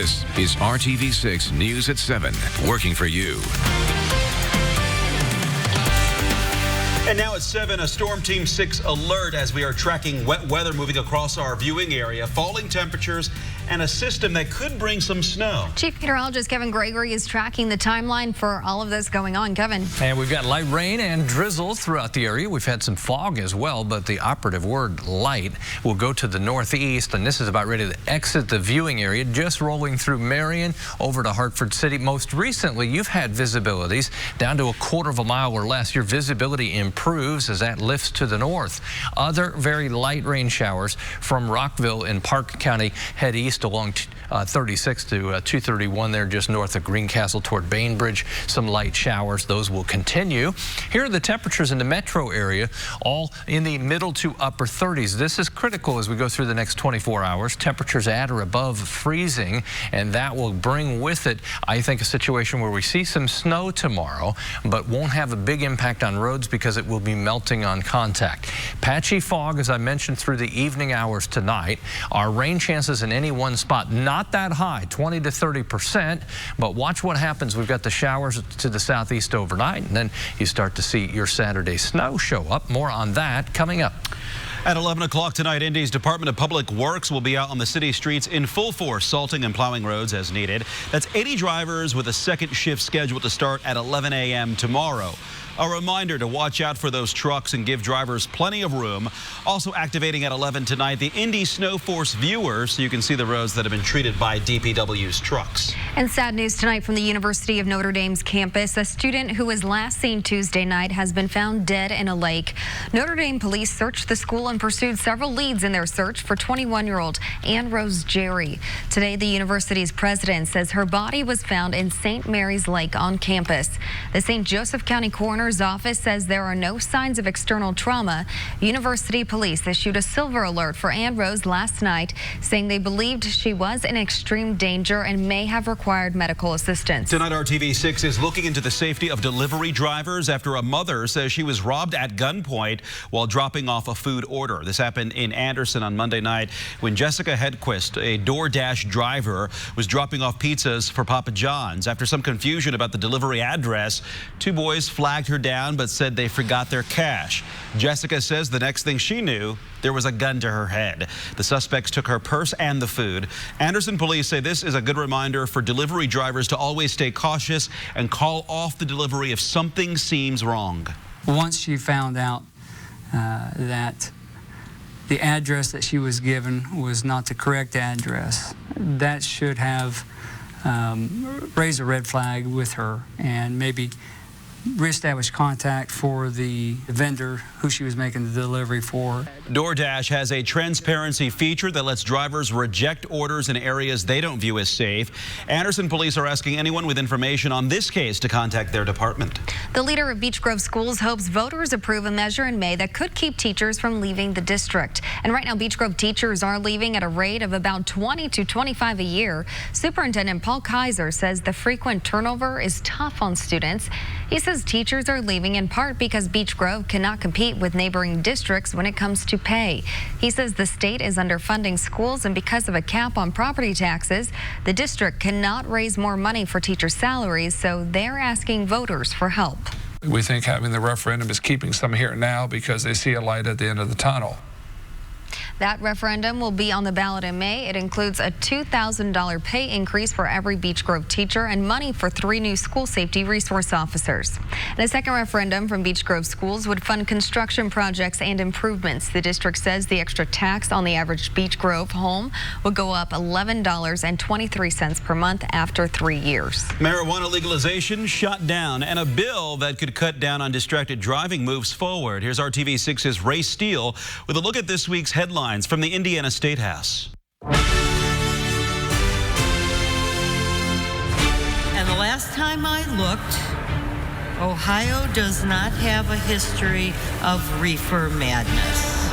This is RTV6 News at 7, working for you. And now at 7, a Storm Team 6 alert as we are tracking wet weather moving across our viewing area, falling temperatures, and a system that could bring some snow. Chief Meteorologist Kevin Gregory is tracking the timeline for all of this going on. Kevin. And we've got light rain and drizzle throughout the area. We've had some fog as well, but the operative word light will go to the northeast, and this is about ready to exit the viewing area, just rolling through Marion over to Hartford City. Most recently, you've had visibilities down to a quarter of a mile or less. Your visibility improves as that lifts to the north. Other very light rain showers from Rockville in Park County head east along 36 to 231 there just north of Greencastle toward Bainbridge. Some light showers. Those will continue. Here are the temperatures in the metro area, all in the middle to upper 30s. This is critical as we go through the next 24 hours. Temperatures at or above freezing, and that will bring with it, I think, a situation where we see some snow tomorrow, but won't have a big impact on roads because it will be melting on contact. Patchy fog, as I mentioned, through the evening hours tonight. Our rain chances in any one spot, not that high, 20 to 30%, but watch what happens. We've got the showers to the southeast overnight, and then you start to see your Saturday snow show up. More on that coming up. At 11 o'clock tonight, Indy's Department of Public Works will be out on the city streets in full force, salting and plowing roads as needed. That's 80 drivers with a second shift scheduled to start at 11 a.m. tomorrow. A reminder to watch out for those trucks and give drivers plenty of room. Also activating at 11 tonight, the Indy Snow Force viewer, so you can see the roads that have been treated by DPW's trucks. And sad news tonight from the University of Notre Dame's campus. A student who was last seen Tuesday night has been found dead in a lake. Notre Dame police searched the school and pursued several leads in their search for 21-year-old Ann Rose Jerry. Today, the university's president says her body was found in St. Mary's Lake on campus. The St. Joseph County Coroner's office says there are no signs of external trauma. University police issued a silver alert for Ann Rose last night, saying they believed she was in extreme danger and may have required medical assistance. Tonight, RTV6 is looking into the safety of delivery drivers after a mother says she was robbed at gunpoint while dropping off a food order. This happened in Anderson on Monday night when Jessica Hedquist, a DoorDash driver, was dropping off pizzas for Papa John's. After some confusion about the delivery address, two boys flagged her down but said they forgot their cash. Jessica says the next thing she knew, there was a gun to her head. The suspects took her purse and the food. Anderson police say this is a good reminder for delivery drivers to always stay cautious and call off the delivery if something seems wrong. Once she found out that the address that she was given was not the correct address, that should have raised a red flag with her and maybe reestablish contact for the vendor who she was making the delivery for. DoorDash has a transparency feature that lets drivers reject orders in areas they don't view as safe. Anderson police are asking anyone with information on this case to contact their department. The leader of Beech Grove Schools hopes voters approve a measure in May that could keep teachers from leaving the district. And right now, Beech Grove teachers are leaving at a rate of about 20 to 25 a year. Superintendent Paul Kaiser says the frequent turnover is tough on students. He says teachers are leaving in part because Beech Grove cannot compete with neighboring districts when it comes to pay. He says the state is underfunding schools, and because of a cap on property taxes, the district cannot raise more money for teacher salaries, so they're asking voters for help. We think having the referendum is keeping some here now because they see a light at the end of the tunnel. That referendum will be on the ballot in May. It includes a $2,000 pay increase for every Beech Grove teacher and money for 3 new school safety resource officers. And a second referendum from Beech Grove schools would fund construction projects and improvements. The district says the extra tax on the average Beech Grove home would go up $11.23 per month after 3 years. Marijuana legalization shut down, and a bill that could cut down on distracted driving moves forward. Here's RTV6's Ray Steele with a look at this week's headlines from the Indiana State House. And the last time I looked, Ohio does not have a history of reefer madness.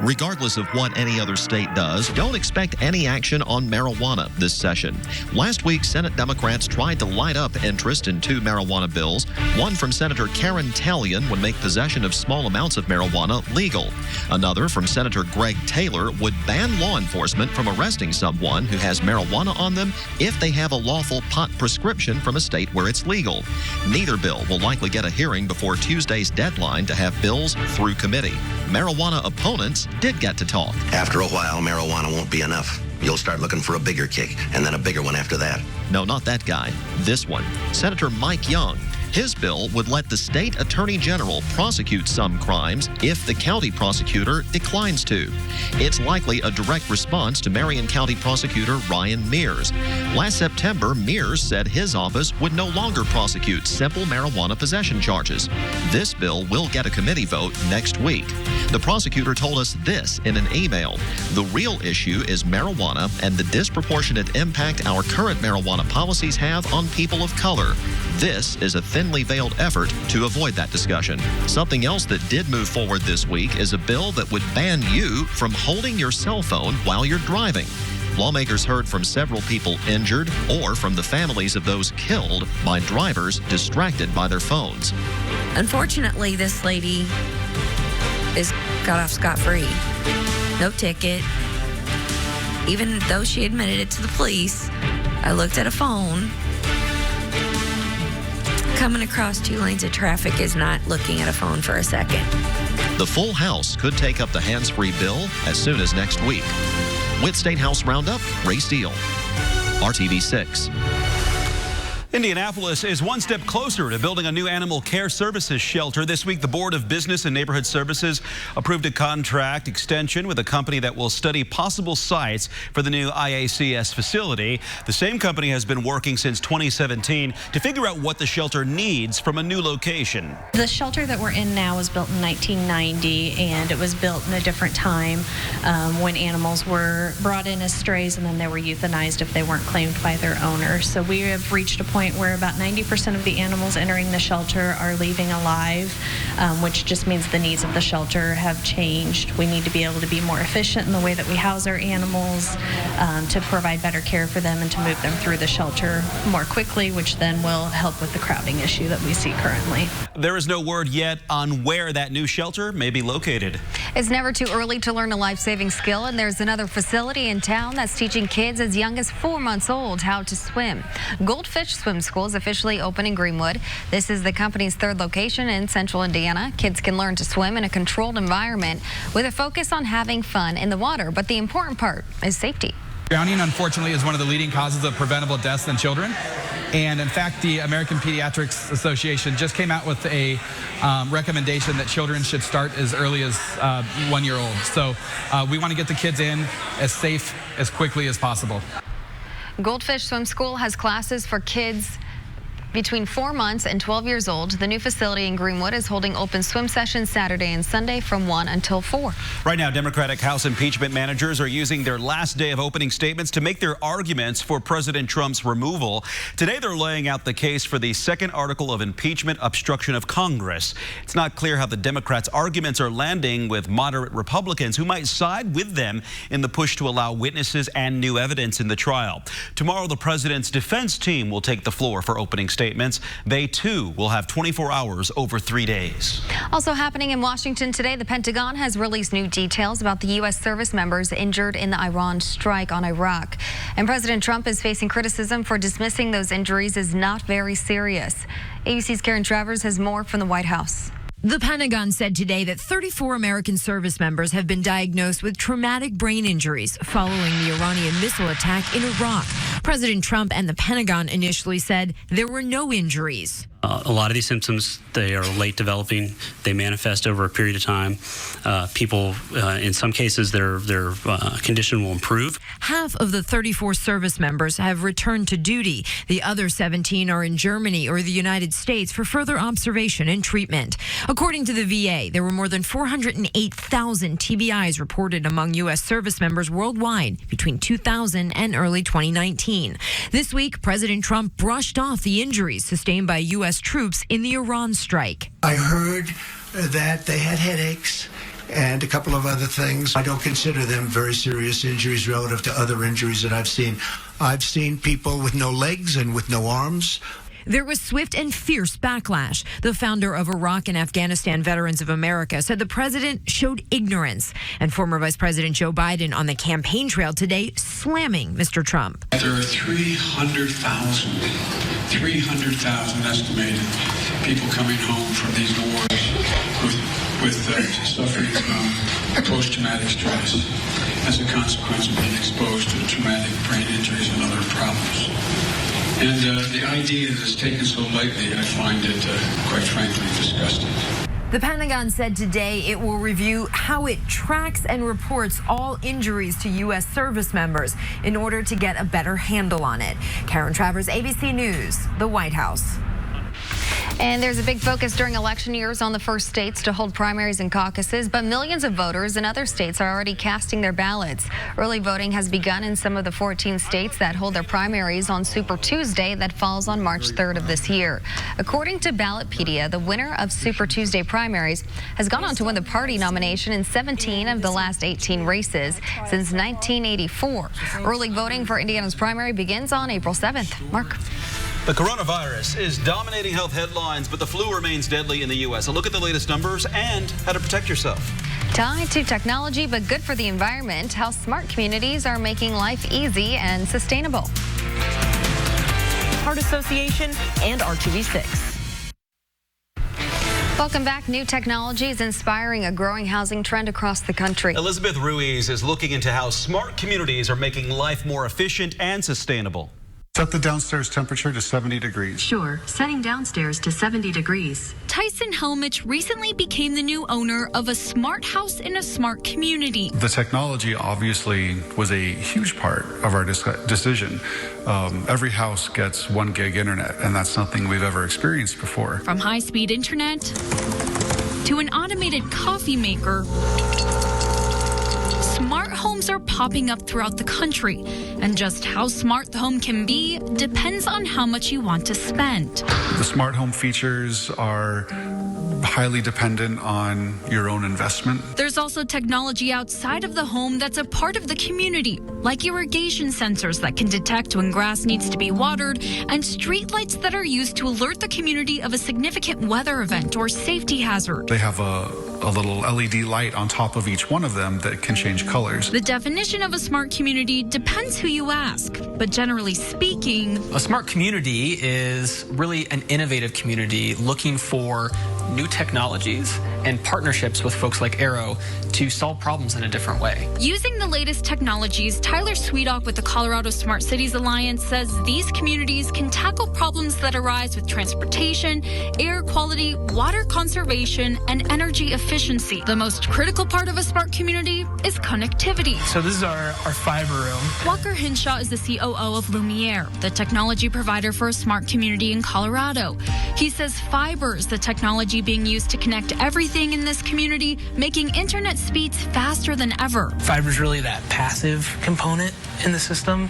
Regardless of what any other state does, don't expect any action on marijuana this session. Last week, Senate Democrats tried to light up interest in 2 marijuana bills. One from Senator Karen Talion would make possession of small amounts of marijuana legal. Another from Senator Greg Taylor would ban law enforcement from arresting someone who has marijuana on them if they have a lawful pot prescription from a state where it's legal. Neither bill will likely get a hearing before Tuesday's deadline to have bills through committee. Marijuana opponents did get to talk. After a while, marijuana won't be enough. You'll start looking for a bigger kick, and then a bigger one after that. No, not that guy. This one. Senator Mike Young. His bill would let the state attorney general prosecute some crimes if the county prosecutor declines to. It's likely a direct response to Marion County Prosecutor Ryan Mears. Last September, Mears said his office would no longer prosecute simple marijuana possession charges. This bill will get a committee vote next week. The prosecutor told us this in an email. The real issue is marijuana and the disproportionate impact our current marijuana policies have on people of color. This is a thinly veiled effort to avoid that discussion. Something else that did move forward this week is a bill that would ban you from holding your cell phone while you're driving. Lawmakers heard from several people injured or from the families of those killed by drivers distracted by their phones. Unfortunately, this lady got off scot-free. No ticket. Even though she admitted it to the police, I looked at a phone. Coming across 2 lanes of traffic is not looking at a phone for a second. The full House could take up the hands-free bill as soon as next week. With State House Roundup, Ray Steele, RTV6. Indianapolis is one step closer to building a new animal care services shelter. This week, the Board of Business and Neighborhood Services approved a contract extension with a company that will study possible sites for the new IACS facility. The same company has been working since 2017 to figure out what the shelter needs from a new location. The shelter that we're in now was built in 1990, and it was built in a different time when animals were brought in as strays and then they were euthanized if they weren't claimed by their owner. So we have reached a point where about 90% of the animals entering the shelter are leaving alive, which just means the needs of the shelter have changed. We need to be able to be more efficient in the way that we house our animals, to provide better care for them and to move them through the shelter more quickly, which then will help with the crowding issue that we see currently. There is no word yet on where that new shelter may be located. It's never too early to learn a life-saving skill, and there's another facility in town that's teaching kids as young as 4 months old how to swim. Goldfish Swim School is officially open in Greenwood. This is the company's 3rd location in central Indiana. Kids can learn to swim in a controlled environment with a focus on having fun in the water, but the important part is safety. Drowning, unfortunately, is one of the leading causes of preventable deaths in children. And in fact, the American Pediatrics Association just came out with a recommendation that children should start as early as 1 year old. So we want to get the kids in as safe as quickly as possible. Goldfish Swim School has classes for kids between 4 months and 12 years old. The new facility in Greenwood is holding open swim sessions Saturday and Sunday from 1 until 4. Right now, Democratic House impeachment managers are using their last day of opening statements to make their arguments for President Trump's removal. Today, they're laying out the case for the second article of impeachment, obstruction of Congress. It's not clear how the Democrats' arguments are landing with moderate Republicans who might side with them in the push to allow witnesses and new evidence in the trial. Tomorrow, the president's defense team will take the floor for opening statements. They, too, will have 24 hours over 3 days. Also happening in Washington today, the Pentagon has released new details about the U.S. service members injured in the Iran strike on Iraq. And President Trump is facing criticism for dismissing those injuries as not very serious. ABC's Karen Travers has more from the White House. The Pentagon said today that 34 American service members have been diagnosed with traumatic brain injuries following the Iranian missile attack in Iraq. President Trump and the Pentagon initially said there were no injuries. A lot of these symptoms, they are late developing. They manifest over a period of time. People, in some cases, their condition will improve. Half of the 34 service members have returned to duty. The other 17 are in Germany or the United States for further observation and treatment. According to the VA, there were more than 408,000 TBIs reported among U.S. service members worldwide between 2000 and early 2019. This week, President Trump brushed off the injuries sustained by U.S. troops in the Iran strike. I heard that they had headaches and a couple of other things. I don't consider them very serious injuries relative to other injuries that I've seen. I've seen people with no legs and with no arms. There was swift and fierce backlash. The founder of Iraq and Afghanistan Veterans of America said the president showed ignorance. And former Vice President Joe Biden on the campaign trail today slamming Mr. Trump. There are 300,000 estimated people coming home from these wars with suffering from post-traumatic stress as a consequence of being exposed to traumatic brain injuries and other problems. And the idea that it's taken so lightly, I find it, quite frankly, disgusting. The Pentagon said today it will review how it tracks and reports all injuries to U.S. service members in order to get a better handle on it. Karen Travers, ABC News, the White House. And there's a big focus during election years on the first states to hold primaries and caucuses, but millions of voters in other states are already casting their ballots. Early voting has begun in some of the 14 states that hold their primaries on Super Tuesday that falls on March 3rd of this year. According to Ballotpedia, the winner of Super Tuesday primaries has gone on to win the party nomination in 17 of the last 18 races since 1984. Early voting for Indiana's primary begins on April 7th. Mark. The coronavirus is dominating health headlines, but the flu remains deadly in the U.S. A look at the latest numbers and how to protect yourself. Tied to technology, but good for the environment, how smart communities are making life easy and sustainable. Heart Association and RTV6. Welcome back. New technology is inspiring a growing housing trend across the country. Elizabeth Ruiz is looking into how smart communities are making life more efficient and sustainable. Set the downstairs temperature to 70 degrees. Sure, setting downstairs to 70 degrees. Tyson Helmich recently became the new owner of a smart house in a smart community. The technology obviously was a huge part of our decision. Every house gets 1 gig internet, and that's something we've ever experienced before. From high-speed internet to an automated coffee maker, smart homes are popping up throughout the country, and just how smart the home can be depends on how much you want to spend. The smart home features are highly dependent on your own investment. There's also technology outside of the home that's a part of the community, like irrigation sensors that can detect when grass needs to be watered, and street lights that are used to alert the community of a significant weather event or safety hazard. They have a little LED light on top of each one of them that can change colors. The definition of a smart community depends who you ask, but generally speaking, a smart community is really an innovative community looking for new technologies and partnerships with folks like Arrow to solve problems in a different way. Using the latest technologies, Tyler Sweedock with the Colorado Smart Cities Alliance says these communities can tackle problems that arise with transportation, air quality, water conservation, and energy efficiency. The most critical part of a smart community is connectivity. So this is our fiber room. Walker Hinshaw is the COO of Lumiere, the technology provider for a smart community in Colorado. He says fiber is the technology being used to connect everything in this community, making internet speeds faster than ever. Fiber is really that passive component in the system.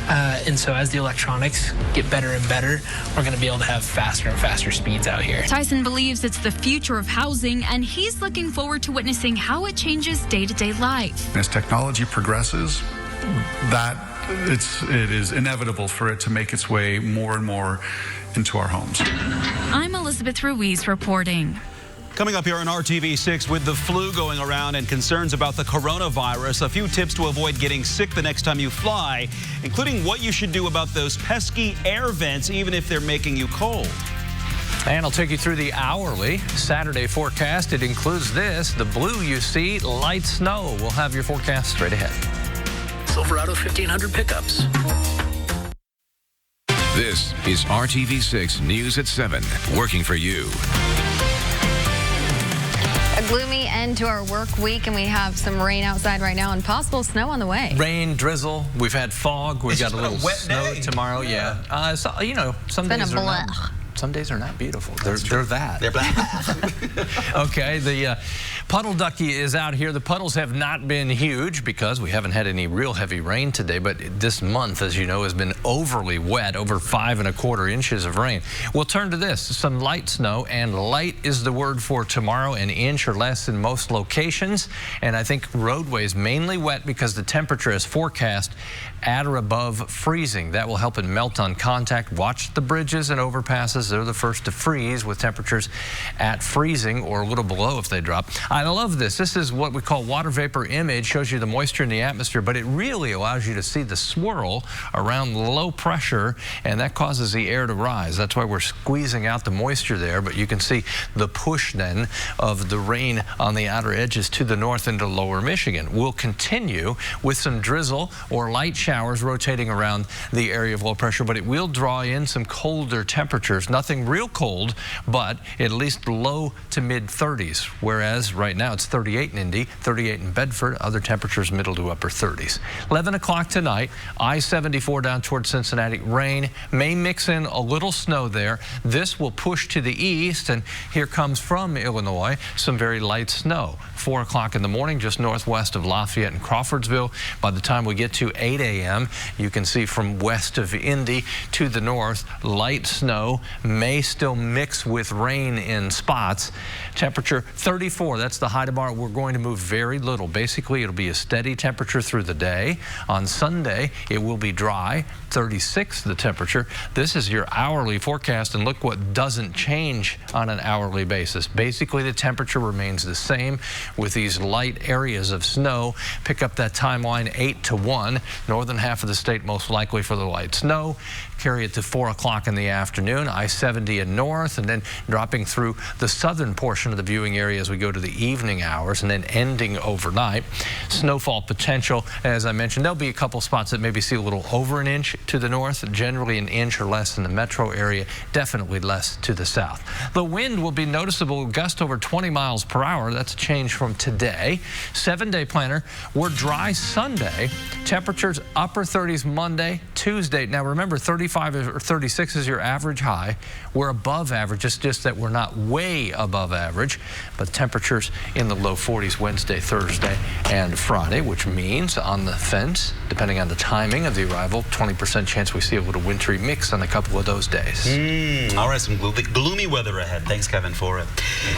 And so as the electronics get better and better, we're going to be able to have faster and faster speeds out here. Tyson believes it's the future of housing, and he's looking forward to witnessing how it changes day-to-day life. As technology progresses, it is inevitable for it to make its way more and more into our homes. I'm Elizabeth Ruiz reporting. Coming up here on RTV6, with the flu going around and concerns about the coronavirus, a few tips to avoid getting sick the next time you fly, including what you should do about those pesky air vents, even if they're making you cold. And I'll take you through the hourly Saturday forecast. It includes this. The blue you see, light snow. We'll have your forecast straight ahead. Silverado 1500 pickups. This is RTV6 News at 7, working for you. A gloomy end to our work week, and we have some rain outside right now and possible snow on the way. Rain, drizzle. We've had fog. We've got a little wet snow day tomorrow. Yeah. So, you know, some days are not beautiful. They're that. They're black. Okay. Puddle Ducky is out here. The puddles have not been huge because we haven't had any real heavy rain today, but this month, as you know, has been overly wet, over 5 1/4 inches of rain. We'll turn to this, some light snow, and light is the word for tomorrow, an inch or less in most locations. And I think roadways mainly wet because the temperature is forecast at or above freezing. That will help it melt on contact. Watch the bridges and overpasses. They're the first to freeze with temperatures at freezing or a little below if they drop. I love this. This is what we call water vapor image. Shows you the moisture in the atmosphere, but it really allows you to see the swirl around low pressure, and that causes the air to rise. That's why we're squeezing out the moisture there, but you can see the push then of the rain on the outer edges to the north into lower Michigan. We'll continue with some drizzle or light showers rotating around the area of low pressure, but it will draw in some colder temperatures. Nothing real cold, but at least low to mid 30s, whereas right now it's 38 in Indy, 38 in Bedford, other temperatures middle to upper 30s. 11 o'clock tonight, I-74 down towards Cincinnati. Rain may mix in a little snow there. This will push to the east, and here comes from Illinois some very light snow. 4 o'clock in the morning, just northwest of Lafayette and Crawfordsville. By the time we get to 8 a.m., you can see from west of Indy to the north, light snow may still mix with rain in spots. Temperature 34, that's the high tomorrow. We're going to move very little. Basically, it'll be a steady temperature through the day. On Sunday, it will be dry, 36 the temperature. This is your hourly forecast, and look what doesn't change on an hourly basis. Basically, the temperature remains the same with these light areas of snow. Pick up that timeline 8 to 1. Northern half of the state most likely for the light snow. Carry it to 4 o'clock in the afternoon. I-70 and north, and then dropping through the southern portion of the viewing area as we go to the evening hours, and then ending overnight. Snowfall potential, as I mentioned, there'll be a couple spots that maybe see a little over an inch to the north, generally an inch or less in the metro area, definitely less to the south. The wind will be noticeable, gust over 20 miles per hour. That's a change from today. 7-day planner, we're dry Sunday. Temperatures upper 30s Monday, Tuesday. Now remember, 35 or 36 is your average high. We're above average. It's just that we're not way above average, but temperatures in the low 40s Wednesday, Thursday, and Friday, which means on the fence, depending on the timing of the arrival, 20% chance we see a little wintry mix on a couple of those days. All right, some gloomy weather ahead. Thanks, Kevin, for it.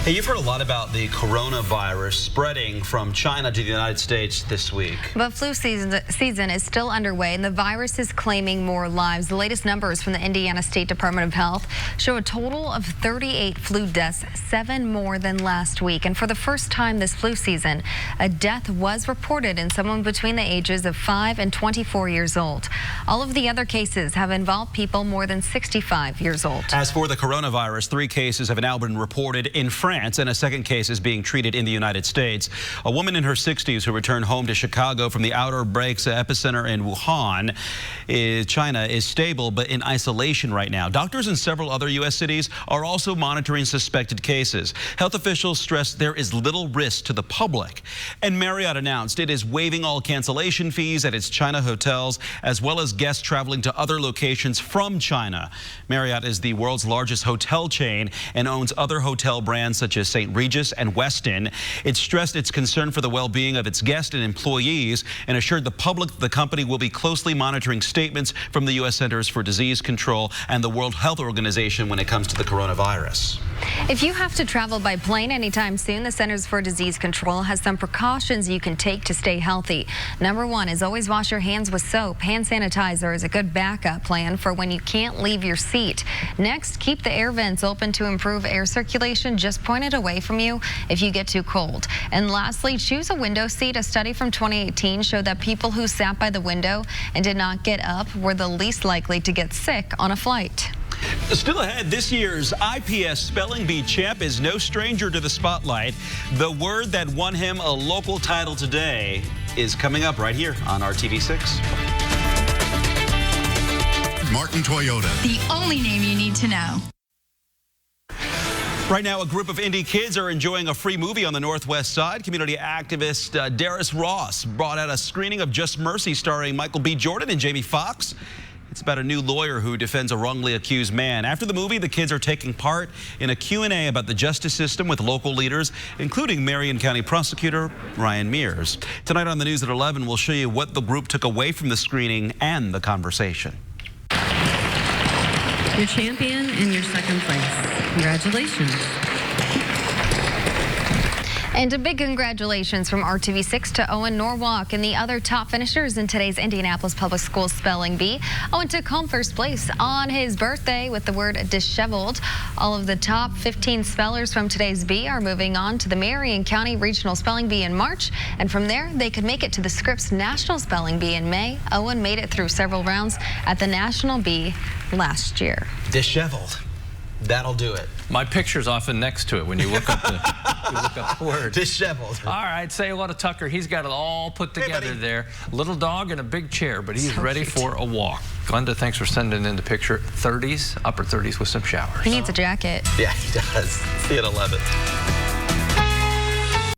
Hey, you've heard a lot about the coronavirus spreading from China to the United States this week. But flu season is still underway, and the virus is claiming more lives. The latest numbers from the Indiana State Department of Health show a total of 38 flu deaths, 7 more than last week. And for the first time this flu season, a death was reported in someone between the ages of 5 and 24 years old. All of the other cases have involved people more than 65 years old. As for the coronavirus, 3 cases have now been reported in France, and a second case is being treated in the United States. A woman in her 60s who returned home to Chicago from the outer breaks epicenter in Wuhan, China, is stable but in isolation right now. Doctors in several other U.S. cities are also monitoring suspected cases. Health officials stress there is little risk to the public. And Marriott announced it is waiving all cancellation fees at its China hotels, as well as guests traveling to other locations from China. Marriott is the world's largest hotel chain and owns other hotel brands such as St. Regis and Westin. It stressed its concern for the well-being of its guests and employees and assured the public the company will be closely monitoring statements from the U.S. Centers for Disease Control and the World Health Organization when it comes to the coronavirus. If you have to travel by plane anytime soon, the Centers for Disease Control has some precautions you can take to stay healthy. Number 1 is always wash your hands with soap. Hand sanitizer is a good backup plan for when you can't leave your seat. Next, keep the air vents open to improve air circulation. Just point it away from you if you get too cold. And lastly, choose a window seat. A study from 2018 showed that people who sat by the window and did not get up were the least likely to get sick on a flight. Still ahead, this year's IPS Spelling Bee champ is no stranger to the spotlight. The word that won him a local title today is coming up right here on RTV6. Martin Toyota. The only name you need to know. Right now, a group of Indy kids are enjoying a free movie on the Northwest Side. Community activist Darius Ross brought out a screening of Just Mercy starring Michael B. Jordan and Jamie Foxx. It's about a new lawyer who defends a wrongly accused man. After the movie, the kids are taking part in a Q&A about the justice system with local leaders, including Marion County Prosecutor Ryan Mears. Tonight on the news at 11, we'll show you what the group took away from the screening and the conversation. Your champion in your second place. Congratulations. And a big congratulations from RTV6 to Owen Norwalk and the other top finishers in today's Indianapolis Public Schools Spelling Bee. Owen took home first place on his birthday with the word disheveled. All of the top 15 spellers from today's bee are moving on to the Marion County Regional Spelling Bee in March, and from there they could make it to the Scripps National Spelling Bee in May. Owen made it through several rounds at the National Bee last year. Disheveled. That'll do it. My picture's often next to it when you look up the word. Disheveled. All right, say hello to Tucker. He's got it all put together there. Little dog in a big chair, but he's ready for a walk. Glenda, thanks for sending in the picture. 30s, upper 30s with some showers. He needs a jacket. Yeah, he does. See you at 11.